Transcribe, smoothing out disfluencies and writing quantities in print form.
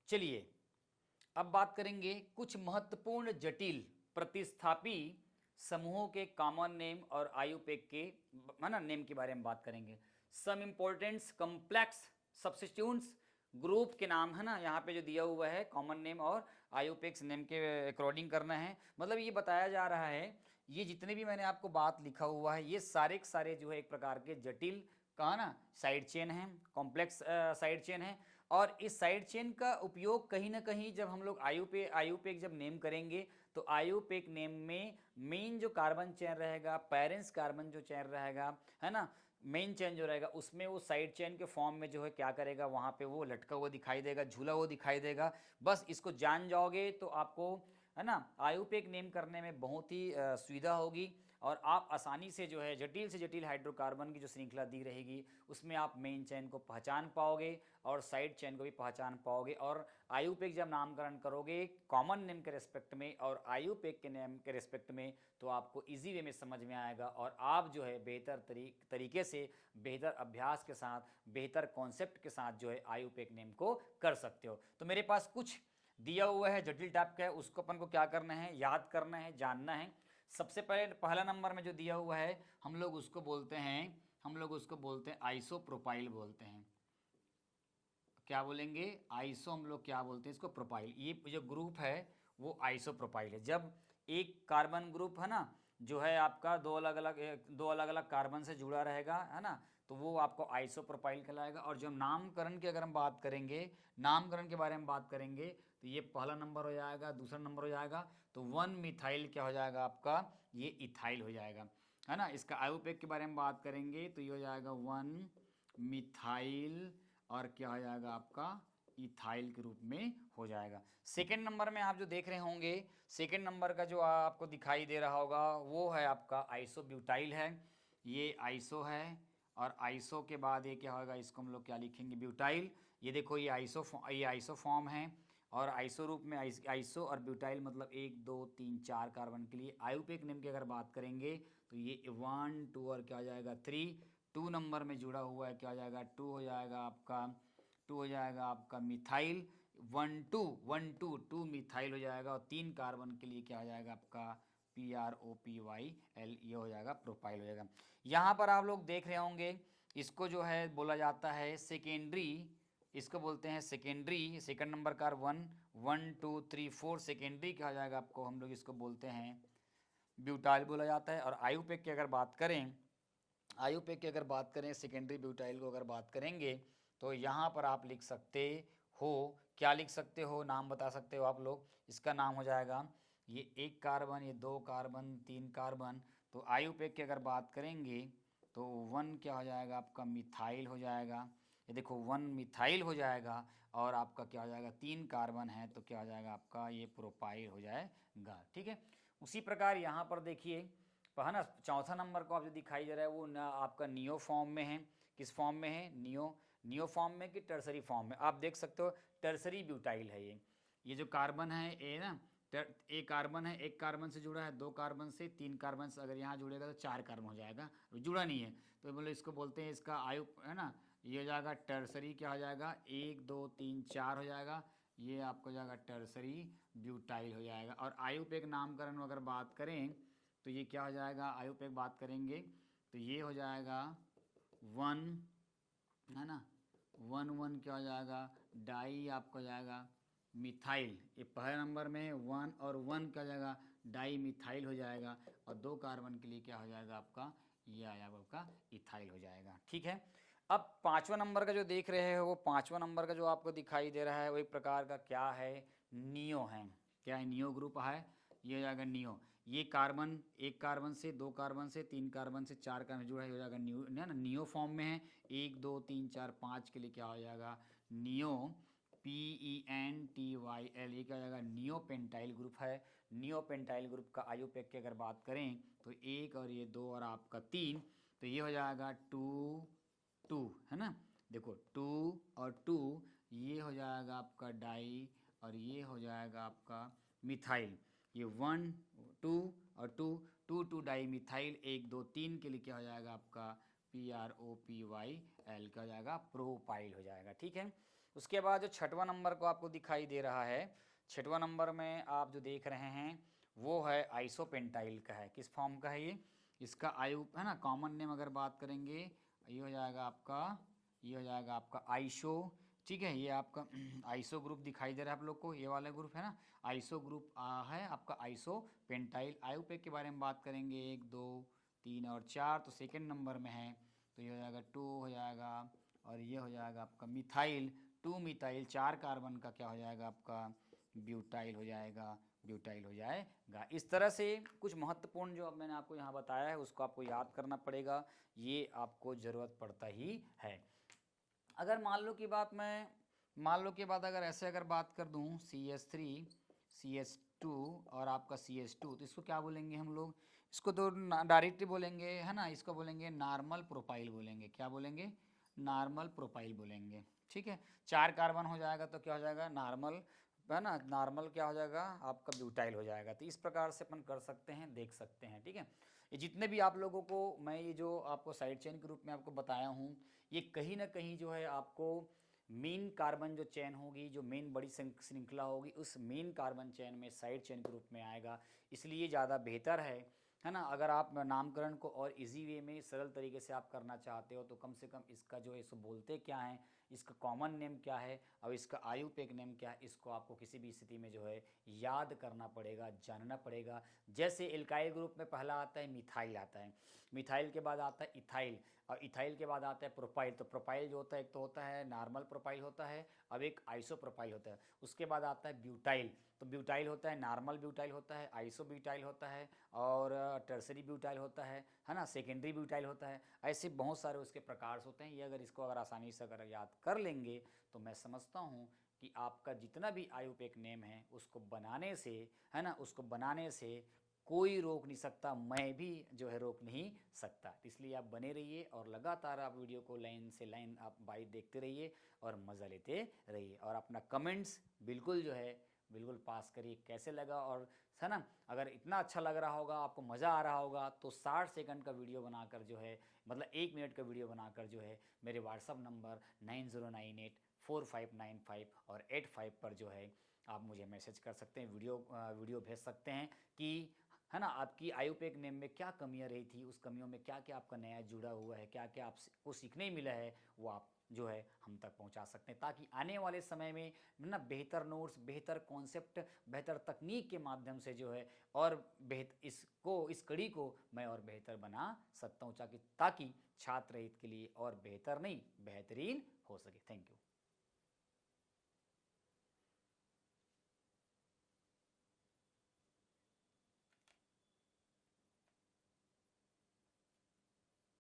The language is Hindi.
चलिए अब बात करेंगे कुछ महत्वपूर्ण जटिल प्रतिस्थापी समूहों के कॉमन नेम और आयुपेक के है ना नेम के बारे में बात करेंगे। सम इम्पोर्टेंट्स कॉम्प्लेक्स सब्स्टिट्यूट्स ग्रुप के नाम है ना, यहाँ पे जो दिया हुआ है कॉमन नेम और आयुपेक्स नेम के अकॉर्डिंग करना है। मतलब ये बताया जा रहा है ये जितने भी मैंने आपको बात लिखा हुआ है ये सारे के सारे जो है एक प्रकार के जटिल कहा ना साइड चेन है, कॉम्प्लेक्स साइड चेन है। और इस साइड चेन का उपयोग कहीं ना कहीं जब हम लोग आयुपेक जब नेम करेंगे तो आयुपेक नेम में मेन जो कार्बन चेन रहेगा, पेरेंट्स कार्बन जो चेन रहेगा है ना, मेन चेन जो रहेगा उसमें वो साइड चेन के फॉर्म में जो है क्या करेगा, वहाँ पे वो लटका हुआ दिखाई देगा, झूला हुआ दिखाई देगा। बस इसको जान जाओगे तो आपको है ना आयुपेक नेम करने में बहुत ही सुविधा होगी और आप आसानी से जो है जटिल से जटिल हाइड्रोकार्बन की जो श्रृंखला दी रहेगी उसमें आप मेन चेन को पहचान पाओगे और साइड चेन को भी पहचान पाओगे। और आयुपेक जब नामकरण करोगे कॉमन नेम के रेस्पेक्ट में और आयुपेक के नेम के रेस्पेक्ट में तो आपको इजी वे में समझ में आएगा और आप जो है बेहतर तरीके से बेहतर अभ्यास के साथ बेहतर कॉन्सेप्ट के साथ जो है आयुपेक नेम को कर सकते हो। तो मेरे पास कुछ दिया हुआ है जटिल टाइप का है, उसको अपन को क्या करना है, याद करना है, जानना है। सबसे पहले पहला नंबर में जो दिया हुआ है हम लोग उसको बोलते हैं आइसोप्रोपाइल बोलते हैं। क्या बोलेंगे, आइसो हम लोग क्या बोलते हैं इसको, प्रोपाइल। ये जो ग्रुप है वो आइसोप्रोपाइल है। जब एक कार्बन ग्रुप है ना जो है आपका दो अलग अलग कार्बन से जुड़ा रहेगा है ना, तो वो आपको आइसोप्रोपाइल कहलाएगा। और जब नामकरण की अगर हम बात करेंगे, नामकरण के बारे में बात करेंगे तो ये पहला नंबर हो जाएगा, दूसरा नंबर हो जाएगा तो 1 मिथाइल क्या हो जाएगा आपका, ये इथाइल हो जाएगा है ना। इसका आयुपेक के बारे में बात करेंगे तो ये हो जाएगा 1 मिथाइल और क्या हो जाएगा आपका इथाइल के रूप में हो जाएगा। सेकेंड नंबर में आप जो देख रहे होंगे, सेकेंड नंबर का जो आपको दिखाई दे रहा होगा वो है आपका आइसोब्यूटाइल है। ये आइसो है और आइसो के बाद ये क्या होगा, इसको हम लोग क्या लिखेंगे, ब्यूटाइल। ये देखो ये आइसो फॉर्म है और आइसो रूप में आइसो और ब्यूटाइल मतलब 1 2 3 4 कार्बन के लिए। आयुपेक नेम की अगर बात करेंगे तो ये 1 2 और क्या हो जाएगा 3, 2 नंबर में जुड़ा हुआ है क्या हो जाएगा 2 हो जाएगा आपका, 2 हो जाएगा आपका मिथाइल, 1 2 1 2 2 मिथाइल हो जाएगा और 3 कार्बन के लिए क्या हो जाएगा आपका PROPYL, ये हो जाएगा प्रोपाइल हो जाएगा। यहाँ पर आप लोग देख रहे होंगे इसको जो है बोला जाता है सेकेंडरी, इसको बोलते हैं सेकेंडरी। सेकंड नंबर का 1 1 2 3 4 सेकेंडरी क्या हो जाएगा आपको, हम लोग इसको बोलते हैं ब्यूटाइल बोला जाता है। और आयुपेक की अगर बात करें, आयुपेक की अगर बात करें सेकेंडरी ब्यूटाइल को अगर बात करेंगे तो यहाँ पर आप लिख सकते हो, क्या लिख सकते हो, नाम बता सकते हो आप लोग। इसका नाम हो जाएगा ये 1 कार्बन, ये 2 कार्बन, 3 कार्बन। तो आयुपेक की अगर बात करेंगे तो 1 क्या हो जाएगा आपका मिथाइल हो जाएगा। ये देखो 1 मिथाइल हो जाएगा और आपका क्या हो जाएगा 3 कार्बन है तो क्या हो जाएगा आपका ये प्रोपाइल हो जाएगा। ठीक है, उसी प्रकार यहाँ पर देखिए है ना चौथा नंबर को आप जो दिखाई दे रहा है वो ना आपका नियो फॉर्म में है। किस फॉर्म में है, नियो फॉर्म में कि टर्सरी फॉर्म में, आप देख सकते हो टर्सरी ब्यूटाइल है ये जो कार्बन है ए ना, एक कार्बन है, एक कार्बन से जुड़ा है, 2 कार्बन से, 3 कार्बन से अगर यहाँ जुड़ेगा तो 4 कार्बन हो जाएगा, जुड़ा नहीं है तो बोले इसको बोलते हैं इसका आयु है ना, ये हो जाएगा टर्सरी क्या हो जाएगा 1 2 3 4 हो जाएगा, ये आपको हो जाएगा टर्सरी ब्यूटाइल हो जाएगा। और आयुपेक नामकरण अगर बात करें तो ये क्या हो जाएगा, आयुपेक बात करेंगे तो ये हो जाएगा 1 है ना, 1 1 क्या हो जाएगा डाई आपका हो जाएगा मिथाइल। ये पहले नंबर में 1 और 1 क्या हो जाएगा डाई मिथाइल हो जाएगा और 2 कार्बन के लिए क्या हो जाएगा आपका, ये आया आपका इथाइल हो जाएगा। ठीक है, अब 5वां नंबर का जो देख रहे हैं वो 5वां नंबर का जो आपको दिखाई दे रहा है वो एक प्रकार का क्या है, नियो है। क्या है, नियो ग्रुप है, ये हो जाएगा नियो। ये कार्बन, 1 कार्बन से, 2 कार्बन से, 3 कार्बन से, 4 कार्बन जुड़ा हो जाएगा नियो ना, नियो फॉर्म में है। 1 2 3 4 5 के लिए क्या हो जाएगा नियो, PENTYL, ये क्या हो जाएगा नियो पेंटाइल ग्रुप है। नियो पेंटाइल ग्रुप का आयुपेक की अगर बात करें तो 1 और ये 2 और आपका 3 तो ये हो जाएगा 2 2 है ना। देखो 2 और 2 ये हो जाएगा आपका डाई और ये हो जाएगा आपका मिथाइल। ये 1 2 और 2 2 2 डाई मिथाइल, 1 2 3 के लिए क्या हो जाएगा आपका PROPYL का हो जाएगा प्रोपाइल हो जाएगा। ठीक है, उसके बाद जो छठवां नंबर को आपको दिखाई दे रहा है, छठवां नंबर में आप जो देख रहे हैं वो है आइसोपेंटाइल का है। किस फॉर्म का है ये? इसका आयु है ना, कॉमन नेम अगर बात करेंगे ये हो जाएगा आपका, ये हो जाएगा आपका आइसो, ठीक है। ये आपका आइसो ग्रुप दिखाई दे रहा है आप लोग को, ये वाला ग्रुप है ना, आइसो ग्रुप है आपका आइसोपेंटाइल। आयुपेक के बारे में बात करेंगे 1 2 3 और 4, तो सेकेंड नंबर में है, तो ये हो जाएगा 2 हो जाएगा, और ये हो जाएगा आपका मिथाइल, 2 मिथाइल, 4 कार्बन का क्या हो जाएगा आपका ब्यूटाइल हो जाएगा, ब्यूटाइल हो जाएगा। इस तरह से कुछ महत्वपूर्ण जो अब मैंने आपको यहाँ बताया है उसको आपको याद करना पड़ेगा, ये आपको ज़रूरत पड़ता ही है। अगर मान लो की बात मैं, मान लो के बाद अगर ऐसे अगर बात कर दूँ CH3 CH2 और आपका CH2, तो इसको क्या बोलेंगे हम लोग? इसको तो डायरेक्टली बोलेंगे है ना, इसको बोलेंगे नॉर्मल प्रोफाइल बोलेंगे। क्या बोलेंगे? नॉर्मल प्रोफाइल बोलेंगे, ठीक है। 4 कार्बन हो जाएगा तो क्या हो जाएगा? नॉर्मल, है ना, नॉर्मल क्या हो जाएगा आपका? ब्यूटाइल हो जाएगा। तो इस प्रकार से अपन कर सकते हैं, देख सकते हैं, ठीक है। ये जितने भी आप लोगों को मैं ये जो आपको साइड चेन के रूप में आपको बताया हूँ, ये कहीं ना कहीं जो है आपको मेन कार्बन जो चेन होगी, जो मेन बड़ी श्रृंखला होगी, उस मेन कार्बन चेन में साइड चेन के रूप में आएगा। इसलिए ज़्यादा बेहतर है ना। अगर आप नामकरण को और इजी वे में सरल तरीके से आप करना चाहते हो तो कम से कम इसका जो है इसको बोलते क्या है, इसका कॉमन नेम क्या है और इसका आयुपेक नेम क्या है, इसको आपको किसी भी स्थिति में जो है याद करना पड़ेगा, जानना पड़ेगा। जैसे एल्काइल ग्रुप में पहला आता है मिथाइल आता है, मिथाइल के बाद आता है इथाइल, और इथाइल के बाद आता है प्रोपाइल। तो प्रोपाइल जो होता है एक तो होता है नॉर्मल प्रोपाइल होता है, अब एक आइसो प्रोपाइल होता है। उसके बाद आता है ब्यूटाइल, तो ब्यूटाइल होता है नॉर्मल ब्यूटाइल होता है, आइसो ब्यूटाइल होता है और टर्सरी ब्यूटाइल होता है ना, सेकेंडरी ब्यूटाइल होता है। ऐसे बहुत सारे उसके प्रकार होते हैं। ये अगर इसको अगर आसानी से अगर याद कर लेंगे तो मैं समझता हूँ कि आपका जितना भी आयुपेक नेम है उसको बनाने से, है ना, उसको बनाने से कोई रोक नहीं सकता, मैं भी जो है रोक नहीं सकता। इसलिए आप बने रहिए और लगातार आप वीडियो को लाइन से लाइन आप बाई देखते रहिए और मज़ा लेते रहिए, और अपना कमेंट्स बिल्कुल जो है बिल्कुल पास करिए कैसे लगा, और है ना, अगर इतना अच्छा लग रहा होगा, आपको मज़ा आ रहा होगा, तो 60 सेकंड का वीडियो बनाकर जो है, मतलब 1 मिनट का वीडियो बनाकर जो है मेरे व्हाट्सअप नंबर 90984595 और 85 पर जो है आप मुझे मैसेज कर सकते हैं, वीडियो भेज सकते हैं कि है ना आपकी आयुपेक नेम में क्या कमियां रही थी, उस कमियों में क्या क्या आपका नया जुड़ा हुआ है, क्या क्या आपको सीखने ही मिला है, वो आप जो है हम तक पहुंचा सकते हैं, ताकि आने वाले समय में ना बेहतर नोट्स, बेहतर कॉन्सेप्ट, बेहतर तकनीक के माध्यम से जो है और इस कड़ी को मैं और बेहतर बना सकता हूँ, ताकि छात्र हित के लिए और बेहतर नहीं बेहतरीन हो सके। Thank you.